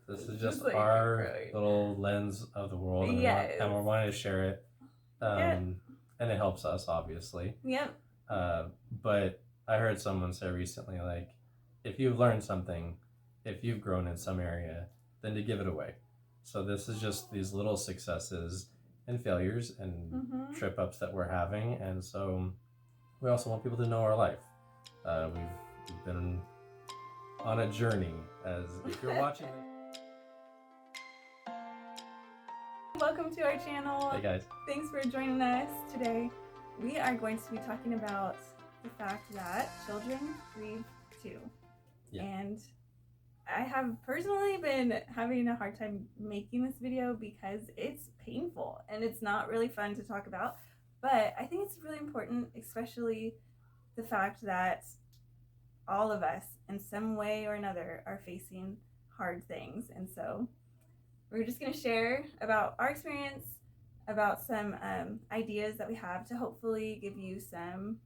This is just like our little lens of the world, and, we're wanting to share it. And it helps us, obviously. Yep. But I heard someone say recently, like, if you've learned something, if you've grown in some area, then to give it away. So this is just these little successes and failures and trip ups that we're having, and so we also want people to know our life. We've been on a journey, as if you're watching this. Welcome to our channel. Hey guys. Thanks for joining us today. We are going to be talking about the fact that children grieve too. Yeah. And I have personally been having a hard time making this video because it's painful and it's not really fun to talk about. But I think it's really important, especially the fact that all of us in some way or another are facing hard things. And so we're just going to share about our experience, about some ideas that we have to hopefully give you some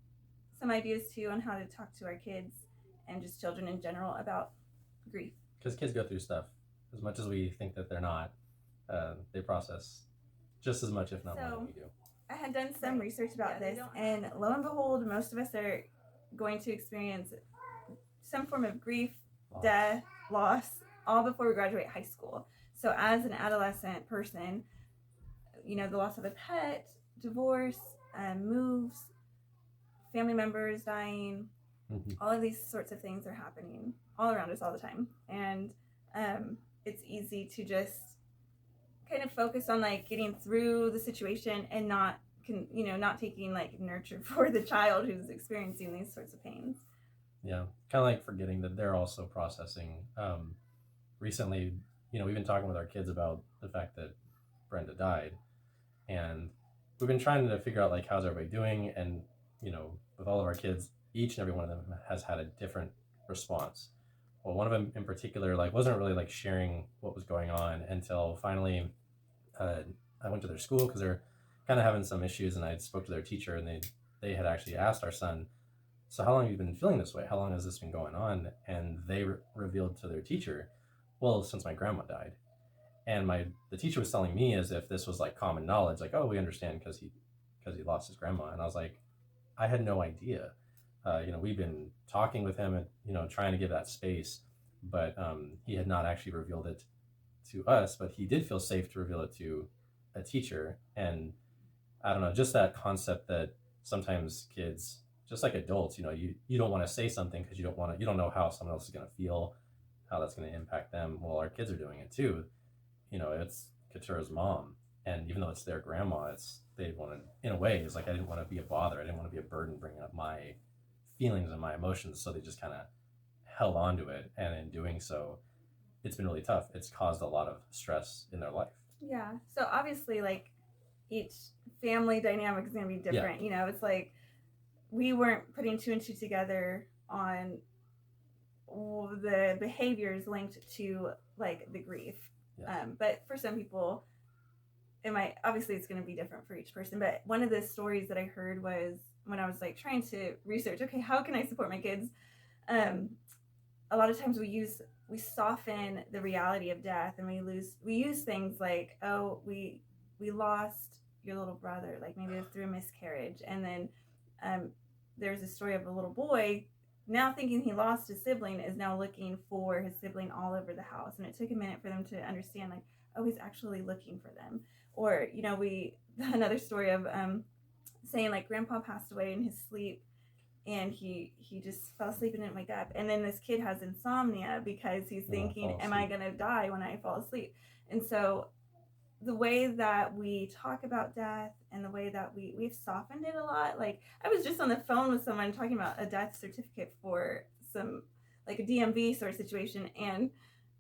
ideas too on how to talk to our kids and just children in general about grief. Because kids go through stuff. As much as we think that they're not, they process just as much, if not more, than we do. I had done some research about this, and lo and behold, most of us are going to experience some form of grief, death, loss, all before we graduate high school. So as an adolescent person, you know, the loss of a pet, divorce, moves, family members dying, all of these sorts of things are happening all around us all the time. And it's easy to just kind of focus on like getting through the situation and not taking like nurture for the child who's experiencing these sorts of pains. Yeah, kind of like forgetting that they're also processing. Recently, you know, we've been talking with our kids about the fact that Brenda died, and we've been trying to figure out like how's everybody doing, and you know, with all of our kids, each and every one of them has had a different response. Well, one of them in particular like wasn't really like sharing what was going on until finally I went to their school because they're kind of having some issues, and I spoke to their teacher, and they had actually asked our son, so how long have you been feeling this way? How long has this been going on? And they revealed to their teacher, well, since my grandma died. And the teacher was telling me as if this was like common knowledge, like, oh, we understand because he lost his grandma. And I was like, I had no idea. You know, we've been talking with him and, you know, trying to give that space, but he had not actually revealed it to us, but he did feel safe to reveal it to a teacher. And I don't know, just that concept that sometimes kids, just like adults, you know, you don't want to say something because you don't know how someone else is going to feel, how that's going to impact them. Well, our kids are doing it too. You know, it's Katura's mom, and even though it's their grandma, they wanted, in a way, it's like I didn't want to be a bother. I didn't want to be a burden bringing up my feelings and my emotions, so they just kind of held on to it, and in doing so, it's been really tough. It's caused a lot of stress in their life. Yeah. So obviously, like, each family dynamic is going to be different. Yeah. You know, it's like we weren't putting two and two together on the behaviors linked to like the grief. Yeah. But for some people, obviously it's going to be different for each person. But one of the stories that I heard was when I was like trying to research, okay, how can I support my kids? A lot of times we soften the reality of death, and we use things like, oh, we lost your little brother, like maybe through a miscarriage, and then there's a story of a little boy now thinking he lost his sibling is now looking for his sibling all over the house, and it took a minute for them to understand, like, oh, he's actually looking for them. Or, you know, another story of saying like grandpa passed away in his sleep, and he just fell asleep and didn't wake up, and then this kid has insomnia because he's thinking, am I gonna die when I fall asleep? And so the way that we talk about death and the way that we've softened it a lot. Like, I was just on the phone with someone talking about a death certificate for some, like a DMV sort of situation, and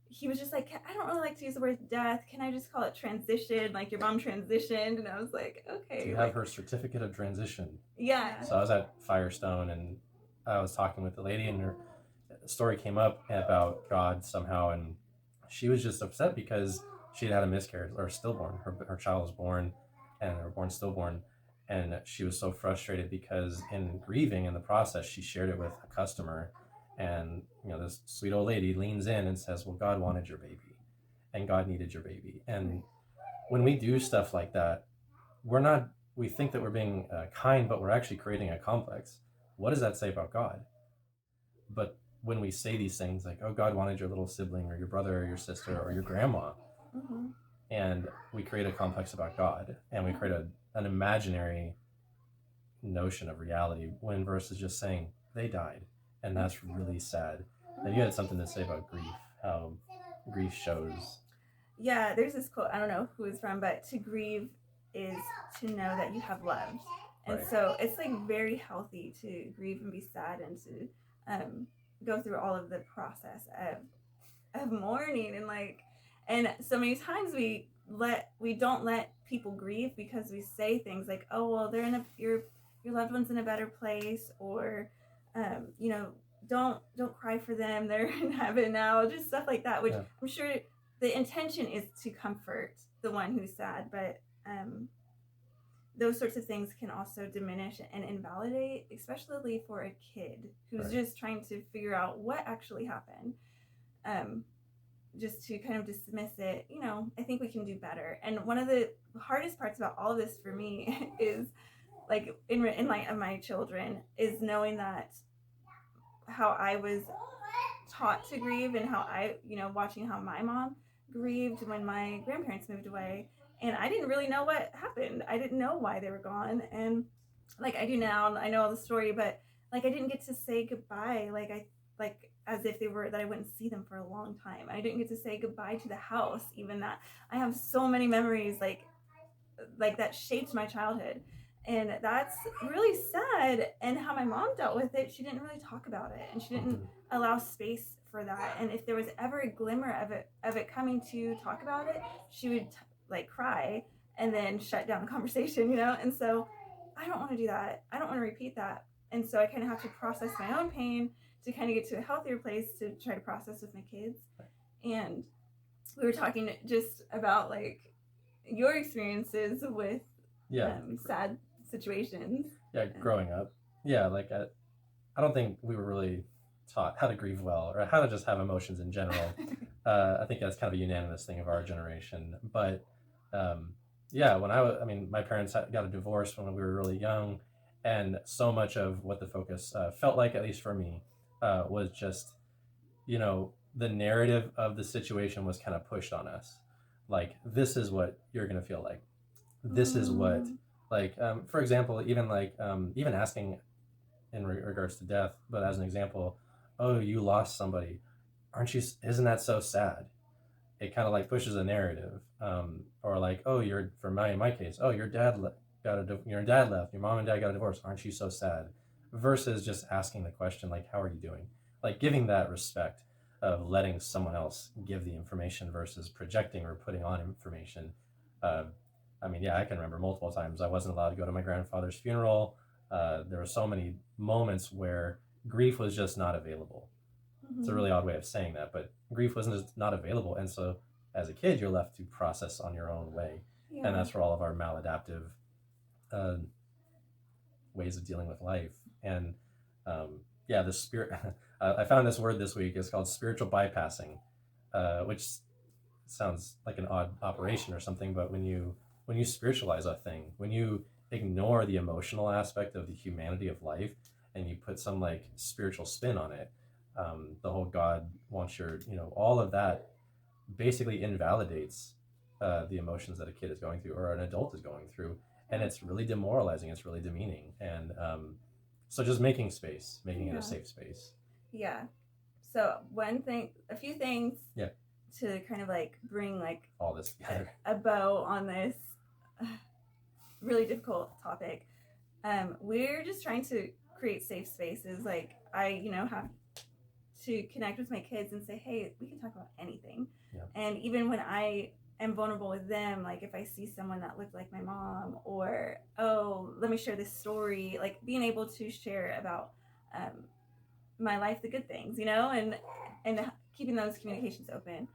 he was just like, I don't really like to use the word death. Can I just call it transition? Like, your mom transitioned. And I was like, okay. Do you have her certificate of transition? Yeah. So I was at Firestone, and I was talking with the lady, and her story came up about God somehow, and she was just upset because she had a miscarriage or stillborn. Her child was born, and they were born stillborn, and she was so frustrated because in grieving in the process, she shared it with a customer, and you know, this sweet old lady leans in and says, well, God wanted your baby. and God needed your baby. And when we do stuff like that, we think that we're being kind, but we're actually creating a complex. What does that say about God? But when we say these things like, oh, God wanted your little sibling or your brother or your sister or your grandma, Mm-hmm. and we create a complex about God, and we create an imaginary notion of reality, when versus just saying they died, and that's really sad. And you had something to say about grief, how grief shows. Yeah, there's this quote, I don't know who it's from, but to grieve is to know that you have loved. And Right. so it's like very healthy to grieve and be sad and to go through all of the process of mourning, and so many times we don't let people grieve because we say things like, oh well, they're in your loved one's in a better place, or you know, don't cry for them, they're in heaven now, just stuff like that, which I'm sure the intention is to comfort the one who's sad, but those sorts of things can also diminish and invalidate, especially for a kid who's just trying to figure out what actually happened. Just to kind of dismiss it, you know, I think we can do better. And one of the hardest parts about all of this for me is, like, in light of my children, is knowing that how I was taught to grieve, and how I, you know, watching how my mom grieved when my grandparents moved away, and I didn't really know what happened. I didn't know why they were gone, and like I do now, I know all the story, but like I didn't get to say goodbye, like as if they were, that I wouldn't see them for a long time. I didn't get to say goodbye to the house, even that I have so many memories like that shaped my childhood. And that's really sad. And how my mom dealt with it, she didn't really talk about it, and she didn't allow space for that. And if there was ever a glimmer of it coming to talk about it, she would like cry and then shut down the conversation, you know. And so I don't want to do that. I don't want to repeat that. And so I kind of have to process my own pain to kind of get to a healthier place to try to process with my kids. And we were talking just about like your experiences with sad situations. Yeah, growing up. Yeah, like I don't think we were really taught how to grieve well, or how to just have emotions in general. I think that's kind of a unanimous thing of our generation. But yeah, I mean, my parents got a divorce when we were really young, and so much of what the focus felt like, at least for me, was just, you know, the narrative of the situation was kind of pushed on us. Like, this is what you're going to feel like. This is what, like, for example, even asking in regards to death, but as an example, oh, you lost somebody. Isn't that so sad? It kind of like pushes a narrative. Or like, oh, in my case, oh, your dad left, your mom and dad got a divorce. Aren't you so sad? Versus just asking the question, like, how are you doing? Like, giving that respect of letting someone else give the information versus projecting or putting on information. I mean, yeah, I can remember multiple times I wasn't allowed to go to my grandfather's funeral. There were so many moments where grief was just not available. It's a really odd way of saying that, but grief wasn't just not available. And so as a kid, you're left to process on your own way. Yeah. And that's where all of our maladaptive ways of dealing with life. And yeah, the spirit, I found this word this week. It's called spiritual bypassing, which sounds like an odd operation or something, but when you spiritualize a thing, when you ignore the emotional aspect of the humanity of life and you put some like spiritual spin on it, the whole God wants your, you know, all of that basically invalidates the emotions that a kid is going through or an adult is going through, and it's really demoralizing, it's really demeaning. And so just making space, making it a safe space. Yeah. So a few things to kind of like bring like all this together, a bow on this really difficult topic. We're just trying to create safe spaces. Like I, you know, have to connect with my kids and say, hey, we can talk about anything. Yeah. And even when I am vulnerable with them, like if I see someone that looked like my mom, or, oh, let me share this story, like being able to share about my life, the good things, you know, and keeping those communications open.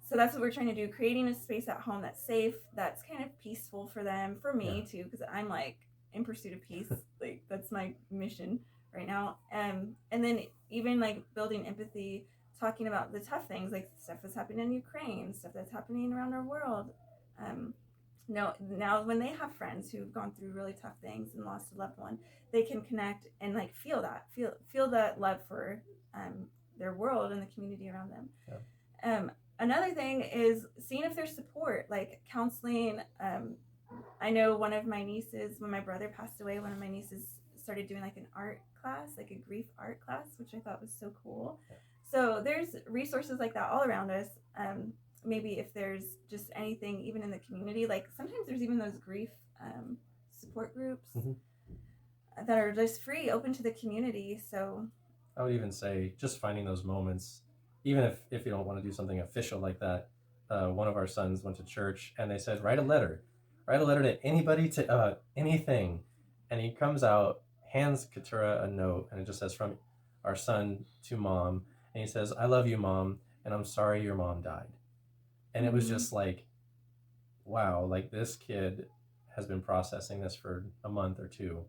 So that's what we're trying to do, creating a space at home that's safe, that's kind of peaceful for them, for me too, because I'm like in pursuit of peace. Like that's my mission right now. And then even like building empathy talking about the tough things, like stuff that's happening in Ukraine, stuff that's happening around our world. No, now when they have friends who've gone through really tough things and lost a loved one, they can connect and like feel that love for their world and the community around them. Yeah. Another thing is seeing if there's support, like counseling. I know one of my nieces, when my brother passed away, one of my nieces started doing like an art class, like a grief art class, which I thought was so cool. Yeah. So there's resources like that all around us. Maybe if there's just anything, even in the community, like sometimes there's even those grief support groups that are just free, open to the community. So I would even say just finding those moments, even if you don't want to do something official like that. One of our sons went to church and they said, write a letter to anybody, to anything. And he comes out, hands Keturah a note, and it just says, from our son to mom. And he says, I love you, mom, and I'm sorry your mom died. And it was just like, wow, like this kid has been processing this for a month or two.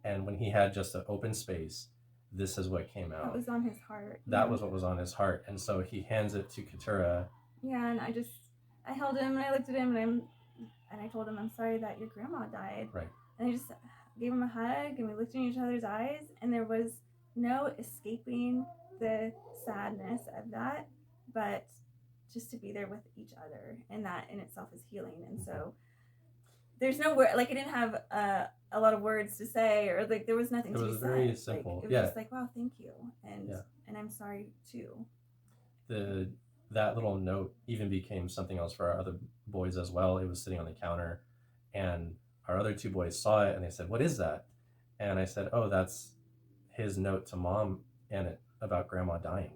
And when he had just an open space, this is what came out. That was on his heart. That was what was on his heart. And so he hands it to Keturah. Yeah, and I held him and I looked at him and I told him, I'm sorry that your grandma died. Right. And I just gave him a hug and we looked in each other's eyes and there was no escaping the sadness of that, but just to be there with each other, and that in itself is healing. And so there's no word, like I didn't have a lot of words to say, or like there was nothing to say. It was very simple. Like, it was just like, wow, thank you, and I'm sorry too. That little note even became something else for our other boys as well. It was sitting on the counter, and our other two boys saw it and they said, what is that? And I said, oh, that's his note to mom and it about grandma dying.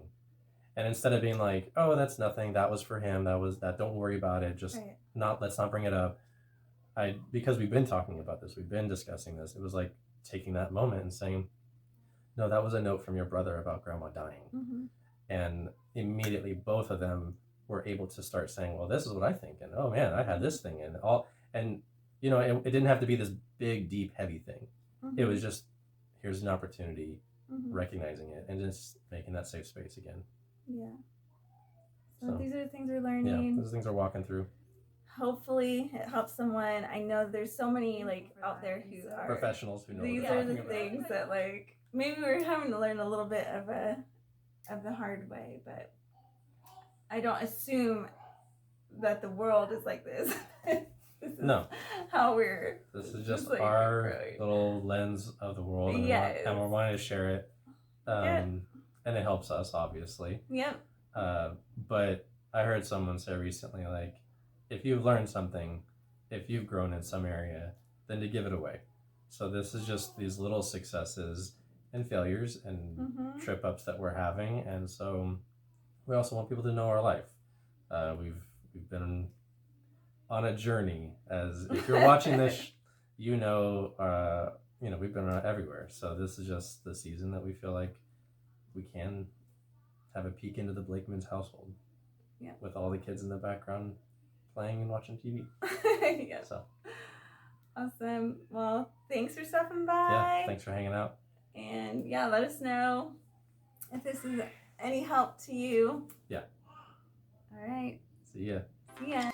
And instead of being like, oh, that's nothing, that was for him, that don't worry about it, just let's not bring it up. Because we've been talking about this, we've been discussing this, it was like taking that moment and saying, no, that was a note from your brother about grandma dying. And immediately both of them were able to start saying, well, this is what I think, and oh man, I had this thing, and you know, it didn't have to be this big, deep, heavy thing. It was just, here's an opportunity, recognizing it and just making that safe space again. Yeah. So these are the things we're learning. Yeah, those things we're walking through. Hopefully it helps someone. I know there's so many like out there who are professionals who know these are the things that like maybe we're having to learn a little bit of the hard way, but I don't assume that the world is like this. This is how this is just like our little lens of the world, and we're wanting to share it, and it helps us obviously. But I heard someone say recently, like, if you've learned something, if you've grown in some area, then to give it away. So this is just these little successes and failures and trip ups that we're having, and so we also want people to know our life. We've been on a journey. As if you're watching this, we've been everywhere. So this is just the season that we feel like we can have a peek into the Blakeman's household. With all the kids in the background playing and watching TV. So awesome. Well, thanks for stopping by. Yeah, thanks for hanging out. And let us know if this is any help to you. Yeah. All right. See ya. See ya.